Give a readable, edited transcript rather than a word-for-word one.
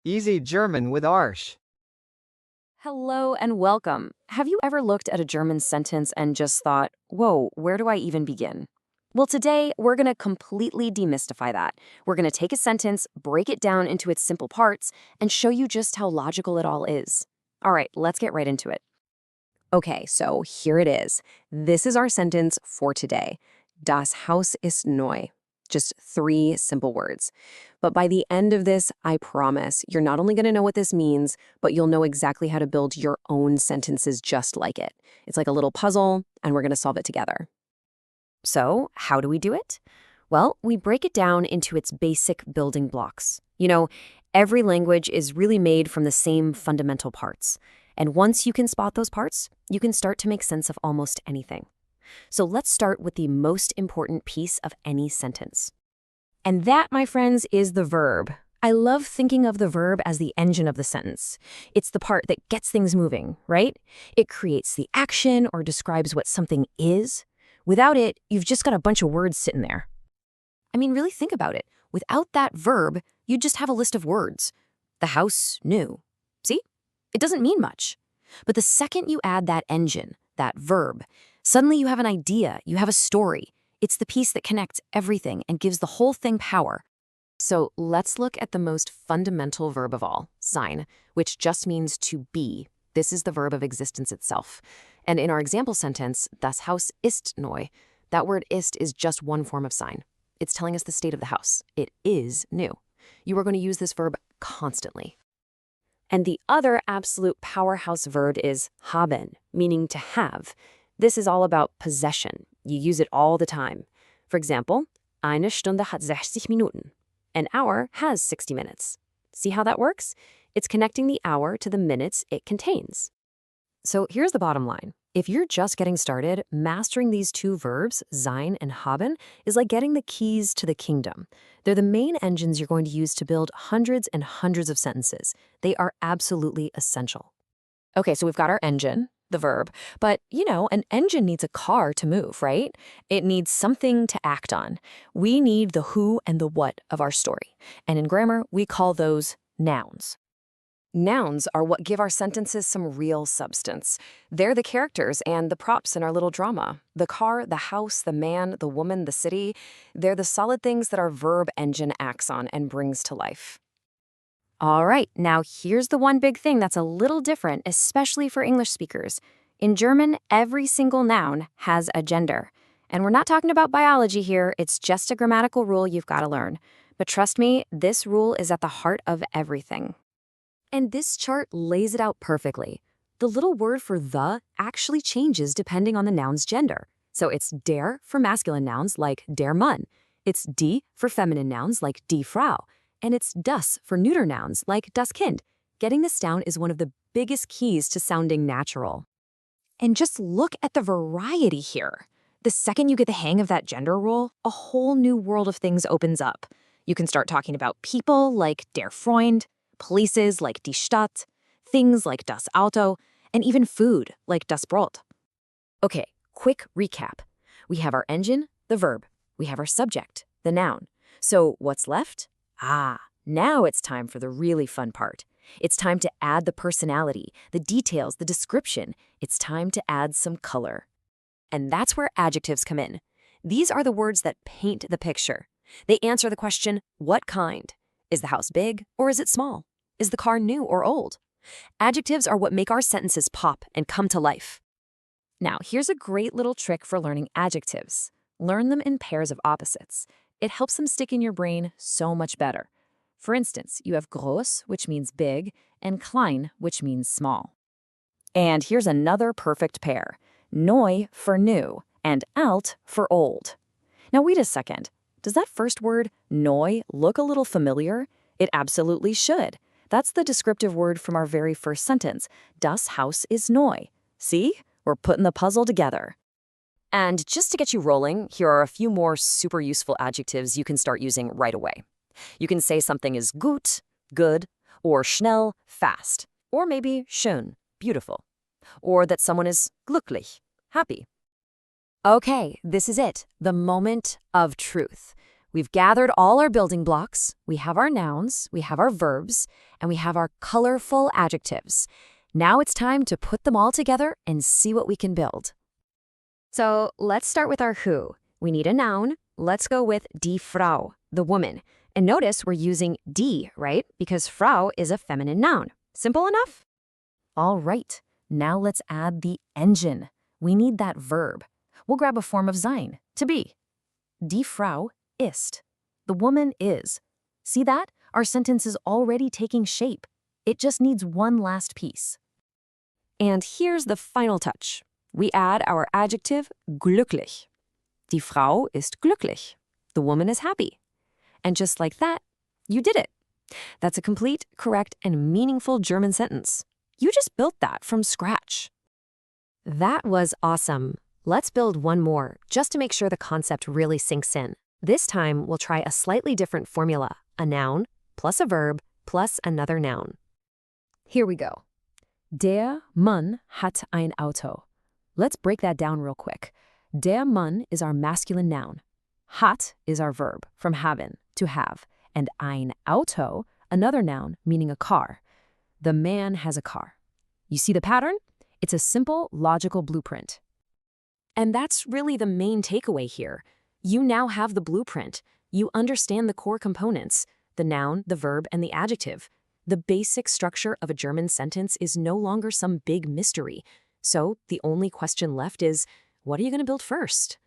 Easy German with Arsh. Hello and welcome. Have you ever looked at a German sentence and just thought, whoa, where do I even begin? Well, today we're going to completely demystify that. We're going to take a sentence, break it down into its simple parts, and show you just how logical it all is. All right, let's get right into it. Okay, so here it is. This is our sentence for today. Das Haus ist neu. Just 3 simple words. But by the end of this, I promise, you're not only going to know what this means, but you'll know exactly how to build your own sentences just like it. It's like a little puzzle, and we're going to solve it together. So, how do we do it? Well, we break it down into its basic building blocks. You know, every language is really made from the same fundamental parts. And once you can spot those parts, you can start to make sense of almost anything. So let's start with the most important piece of any sentence. And that, my friends, is the verb. I love thinking of the verb as the engine of the sentence. It's the part that gets things moving, right? It creates the action or describes what something is. Without it, you've just got a bunch of words sitting there. I mean, really think about it. Without that verb, you'd just have a list of words. The house new. See? It doesn't mean much. But the second you add that engine, that verb, suddenly you have an idea, you have a story. It's the piece that connects everything and gives the whole thing power. So let's look at the most fundamental verb of all, sein, which just means to be. This is the verb of existence itself. And in our example sentence, das Haus ist neu, that word ist is just one form of sein. It's telling us the state of the house. It is new. You are going to use this verb constantly. And the other absolute powerhouse verb is haben, meaning to have. This is all about possession. You use it all the time. For example, eine Stunde hat 60 Minuten. An hour has 60 minutes. See how that works? It's connecting the hour to the minutes it contains. So here's the bottom line. If you're just getting started, mastering these 2 verbs, sein and haben, is like getting the keys to the kingdom. They're the main engines you're going to use to build hundreds and hundreds of sentences. They are absolutely essential. Okay, so we've got our engine, the verb, but an engine needs a car to move, right? It needs something to act on. We need the who and the what of our story. And in grammar, we call those nouns. Nouns are what give our sentences some real substance. They're the characters and the props in our little drama. The car, the house, the man, the woman, the city. They're the solid things that our verb engine acts on and brings to life. All right, now here's the one big thing that's a little different, especially for English speakers. In German, every single noun has a gender. And we're not talking about biology here, it's just a grammatical rule you've got to learn. But trust me, this rule is at the heart of everything. And this chart lays it out perfectly. The little word for the actually changes depending on the noun's gender. So it's der for masculine nouns like der Mann. It's die for feminine nouns like die Frau. And it's das for neuter nouns like das Kind. Getting this down is one of the biggest keys to sounding natural. And just look at the variety here. The second you get the hang of that gender rule, a whole new world of things opens up. You can start talking about people like der Freund, places like die Stadt, things like das Auto, and even food like das Brot. Okay, quick recap. We have our engine, the verb. We have our subject, the noun. So what's left? Now it's time for the really fun part. It's time to add the personality, the details, the description. It's time to add some color. And that's where adjectives come in. These are the words that paint the picture. They answer the question, what kind? Is the house big or is it small? Is the car new or old? Adjectives are what make our sentences pop and come to life. Now, here's a great little trick for learning adjectives. Learn them in pairs of opposites. It helps them stick in your brain so much better. For instance, you have groß, which means big, and klein, which means small. And here's another perfect pair. Neu for new, and alt for old. Now wait a second. Does that first word, neu, look a little familiar? It absolutely should. That's the descriptive word from our very first sentence. Das Haus ist neu. See? We're putting the puzzle together. And just to get you rolling, here are a few more super useful adjectives you can start using right away. You can say something is gut, good, or schnell, fast, or maybe schön, beautiful, or that someone is glücklich, happy. Okay, this is it, the moment of truth. We've gathered all our building blocks, we have our nouns, we have our verbs, and we have our colorful adjectives. Now it's time to put them all together and see what we can build. So let's start with our who. We need a noun. Let's go with die Frau, the woman. And notice we're using die, right? Because Frau is a feminine noun. Simple enough? All right, now let's add the engine. We need that verb. We'll grab a form of sein, to be. Die Frau ist. The woman is. See that? Our sentence is already taking shape. It just needs one last piece. And here's the final touch. We add our adjective glücklich. Die Frau ist glücklich. The woman is happy. And just like that, you did it. That's a complete, correct, and meaningful German sentence. You just built that from scratch. That was awesome. Let's build one more, just to make sure the concept really sinks in. This time, we'll try a slightly different formula, a noun, plus a verb, plus another noun. Here we go. Der Mann hat ein Auto. Let's break that down real quick. Der Mann is our masculine noun. Hat is our verb, from haben, to have. And ein Auto, another noun, meaning a car. The man has a car. You see the pattern? It's a simple, logical blueprint. And that's really the main takeaway here. You now have the blueprint. You understand the core components, the noun, the verb, and the adjective. The basic structure of a German sentence is no longer some big mystery. So the only question left is, what are you going to build first?